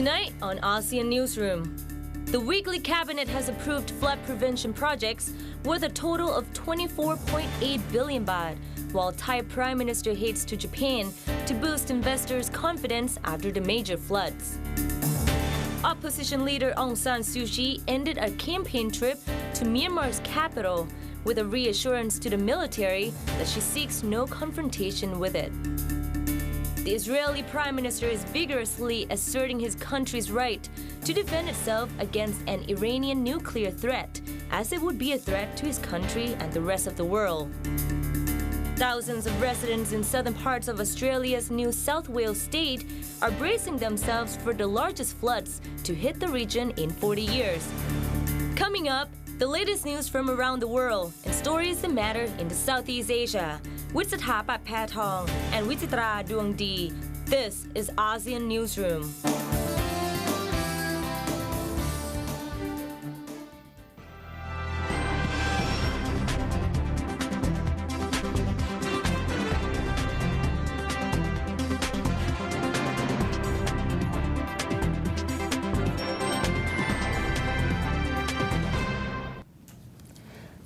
Tonight on Asean Newsroom, the weekly cabinet has approved flood prevention projects worth a total of 24.8 billion baht, while Thai Prime Minister heads to Japan to boost investors' confidence after the major floods. Opposition leader Aung San Suu Kyi ended a campaign trip to Myanmar's capital with a reassurance to the military that she seeks no confrontation with it. The Israeli Prime Minister is vigorously asserting his country's right to defend itself against an Iranian nuclear threat, as it would be a threat to his country and the rest of the world. Thousands of residents in southern parts of Australia's New South Wales state are bracing themselves for the largest floods to hit the region in 40 years. Coming up, the latest news from around the world and stories that matter in the Southeast Asia. With Sathapat Pathong and Wichitra Duangdi, this is ASEAN Newsroom.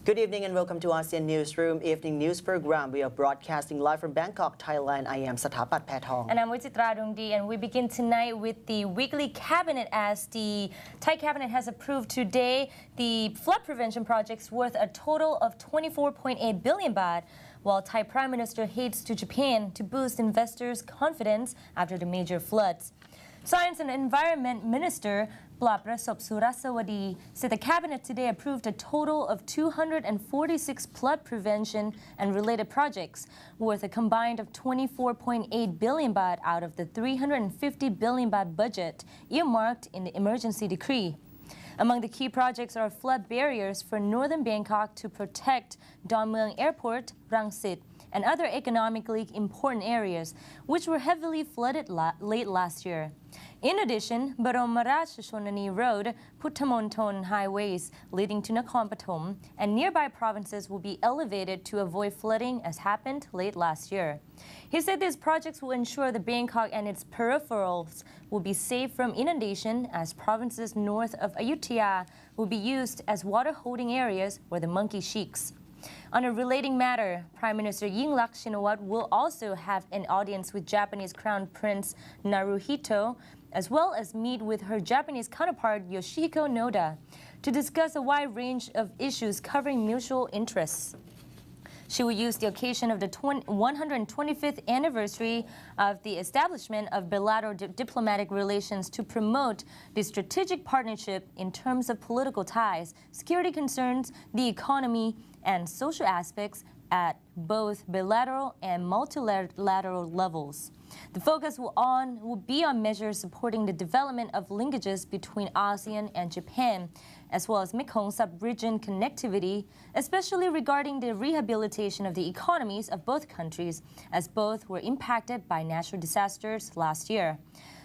Good evening and welcome to ASEAN Newsroom Evening News Program. We are broadcasting live from Bangkok, Thailand. I am Sathapat Pathong. And I'm Wichitra Duangdi, and we begin tonight with the weekly cabinet as the Thai cabinet has approved today the flood prevention projects worth a total of 24.8 billion baht, while Thai Prime Minister heads to Japan to boost investors' confidence after the major floods. Science and Environment Minister Prasop Surasawadi said the cabinet today approved a total of 246 flood prevention and related projects worth a combined of 24.8 billion baht out of the 350 billion baht budget earmarked in the emergency decree. Among the key projects are flood barriers for northern Bangkok to protect Don Mueang Airport, Rangsit, and other economically important areas, which were heavily flooded late last year. In addition, Baromarachashonani Road, Puttamonton highways leading to Nakhon Pathom and nearby provinces will be elevated to avoid flooding as happened late last year. He said these projects will ensure that Bangkok and its peripherals will be safe from inundation, as provinces north of Ayutthaya will be used as water-holding areas where the monkey sheiks. On a relating matter, Prime Minister Yingluck Shinawatra will also have an audience with Japanese Crown Prince Naruhito, as well as meet with her Japanese counterpart Yoshihiko Noda to discuss a wide range of issues covering mutual interests. She will use the occasion of the 125th anniversary of the establishment of bilateral diplomatic relations to promote the strategic partnership in terms of political ties, security concerns, the economy, and social aspects at both bilateral and multilateral levels. The focus will be on measures supporting the development of linkages between ASEAN and Japan, as well as Mekong sub-region connectivity, especially regarding the rehabilitation of the economies of both countries, as both were impacted by natural disasters last year.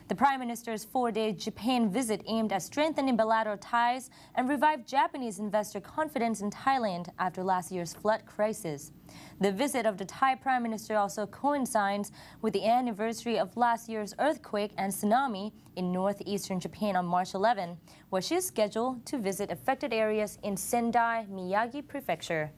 The Prime Minister's 4-day Japan visit aimed at strengthening bilateral ties and revive Japanese investor confidence in Thailand after last year's flood crisis. The visit of the Thai Prime Minister also coincides with the anniversary of last year's earthquake and tsunami in northeastern Japan on March 11, where she is scheduled to visit affected areas in Sendai, Miyagi Prefecture.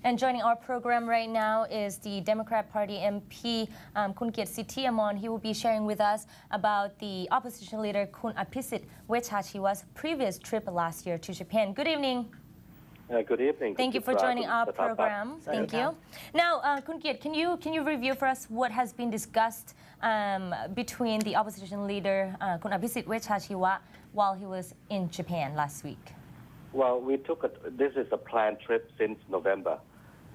And joining our program right now is the Democrat Party MP, Kun Kiet Amon. He will be sharing with us about the opposition leader, Kun Apisit Wechachiwa's previous trip last year to Japan. Good evening. Good evening. Thank you for joining our program. Thank you. Now, Kun Kiet, can you review for us what has been discussed between the opposition leader, Kun Apisit Wechachiwa, while he was in Japan last week? Well, this is a planned trip since November.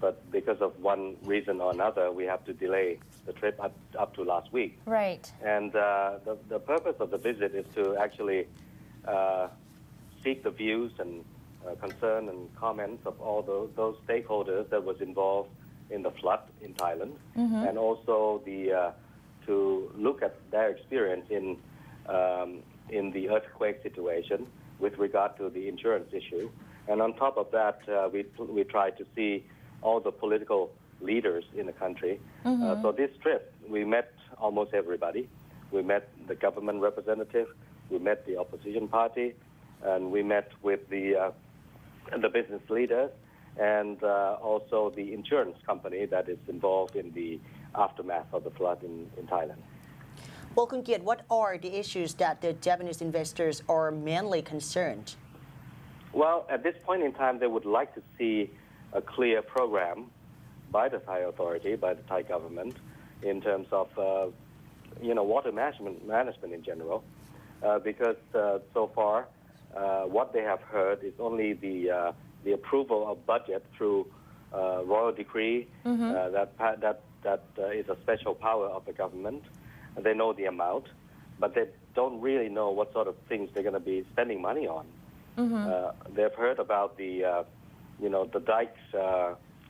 But because of one reason or another, we have to delay the trip up to last week. Right. And the purpose of the visit is to actually seek the views and concern and comments of all those stakeholders that was involved in the flood in Thailand, and also to look at their experience in the earthquake situation with regard to the insurance issue. And on top of that, we try to see all the political leaders in the country. So this trip, we met almost everybody. We met the government representative, we met the opposition party, and we met with the business leaders, and also the insurance company that is involved in the aftermath of the flood in Thailand. Well, Kun Kiet, what are the issues that the Japanese investors are mainly concerned? Well, at this point in time, they would like to see a clear program by the Thai authority, by the Thai government, in terms of water management in general, because so far what they have heard is only the approval of budget through royal decree. That is a special power of the government. They know the amount, but they don't really know what sort of things they're going to be spending money on. They've heard about the dikes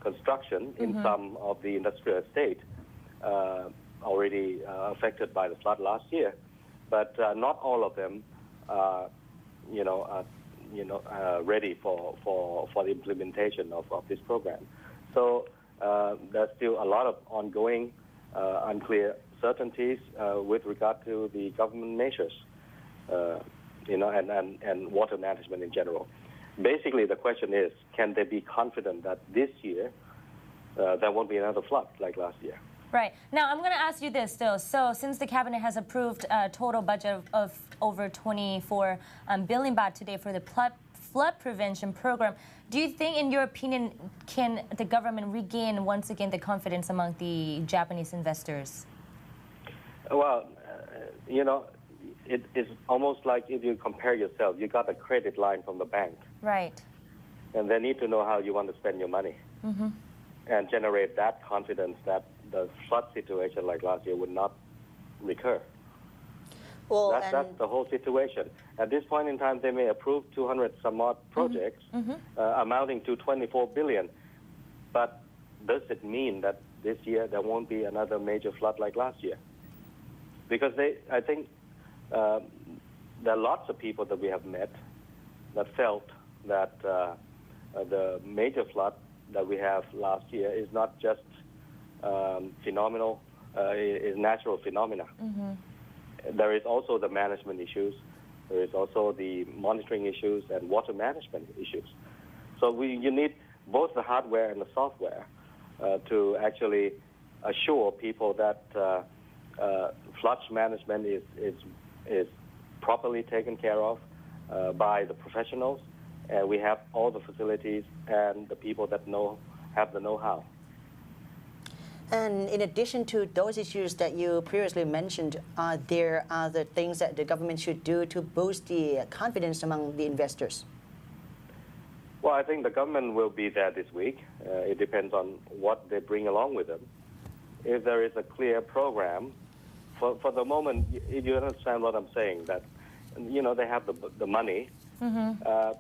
construction in some of the industrial estate already affected by the flood last year, but not all of them are ready for the implementation of this program. So there's still a lot of ongoing unclear certainties with regard to the government measures, and water management in general. Basically, the question is, can they be confident that this year there won't be another flood like last year? Right. Now, I'm going to ask you this still. So since the cabinet has approved a total budget of over 24 billion baht today for the flood prevention program, do you think, in your opinion, can the government regain once again the confidence among the Japanese investors? Well, it's almost like if you compare yourself, you got a credit line from the bank. Right. And they need to know how you want to spend your money and generate that confidence that the flood situation like last year would not recur. Well, that's the whole situation. At this point in time, they may approve 200 some odd projects amounting to 24 billion. But does it mean that this year there won't be another major flood like last year? Because I think there are lots of people that we have met that felt that the major flood that we have last year is not just phenomenal, is natural phenomena. There is also the management issues. There is also the monitoring issues and water management issues. So you need both the hardware and the software to actually assure people that flood management is properly taken care of by the professionals, and we have all the facilities and the people that have the know-how. And in addition to those issues that you previously mentioned, are there other things that the government should do to boost the confidence among the investors? Well, I think the government will be there this week. It depends on what they bring along with them. If there is a clear program, for the moment, if you understand what I'm saying, that they have the money,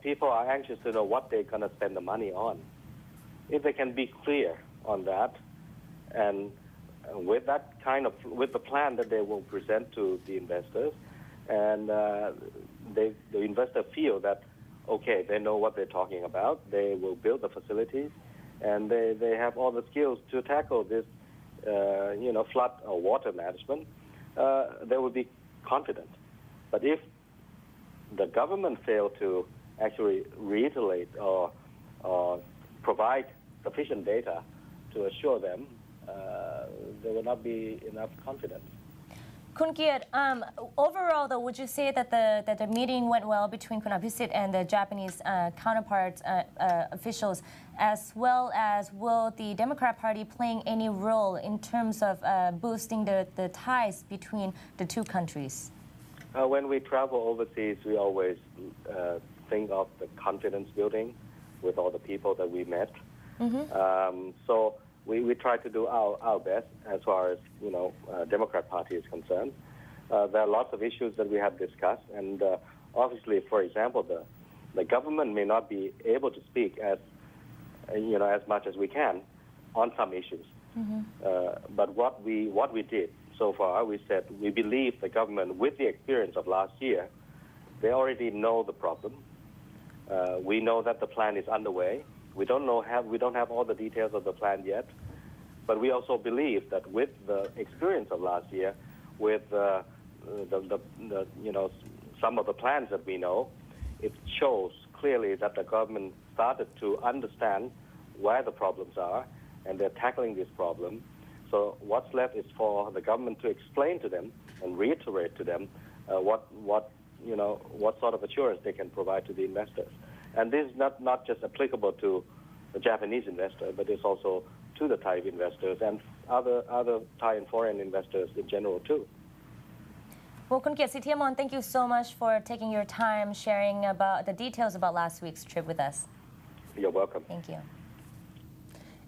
people are anxious to know what they're going to spend the money on. If they can be clear on that, and with that with the plan that they will present to the investors, and the investor feel that, okay, they know what they're talking about, they will build the facilities, and they have all the skills to tackle this, flood or water management, they will be confident. But if the government fail to actually reiterate or provide sufficient data to assure them, there will not be enough confidence. Kun Kiet, overall, though, would you say that the meeting went well between Kun Abhisit and the Japanese counterparts, officials, as well as will the Democrat Party playing any role in terms of boosting the ties between the two countries? When we travel overseas, we always think of the confidence building with all the people that we met. So we try to do our best as far as Democrat Party is concerned. There are lots of issues that we have discussed, and obviously, for example, the government may not be able to speak as much as we can on some issues. But what we did so far, we said we believe the government, with the experience of last year, they already know the problem. We know that the plan is underway. We don't have all the details of the plan yet, But we also believe that with the experience of last year, with some of the plans that we know, it shows clearly that the government started to understand where the problems are, and they're tackling this problem. So what's left is for the government to explain to them and reiterate to them what sort of assurance they can provide to the investors. And this is not just applicable to the Japanese investor, but it's also to the Thai investors and other Thai and foreign investors in general too. Well, Kun Kiet Sithiamon, thank you so much for taking your time sharing about the details about last week's trip with us. You're welcome. Thank you.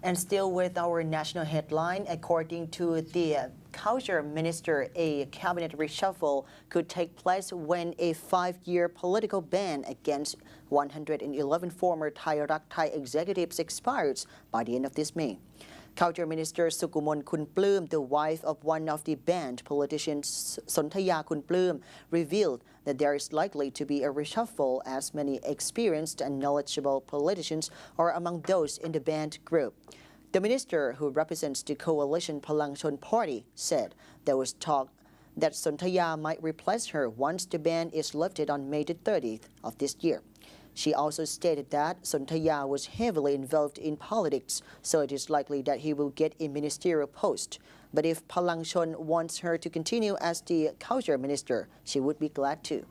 And still with our national headline, according to the Culture Minister, a cabinet reshuffle could take place when a 5-year political ban against 111 former Thai executives expires by the end of this May. Culture Minister Sukumon Kunpluem, the wife of one of the banned politicians, Sontaya Kunpluem, revealed that there is likely to be a reshuffle as many experienced and knowledgeable politicians are among those in the banned group. The minister, who represents the coalition Palang Chon Party, said there was talk that Sontaya might replace her once the ban is lifted on May the 30th of this year. She also stated that Sontaya was heavily involved in politics, so it is likely that he will get a ministerial post. But if Palang Chon wants her to continue as the culture minister, she would be glad to.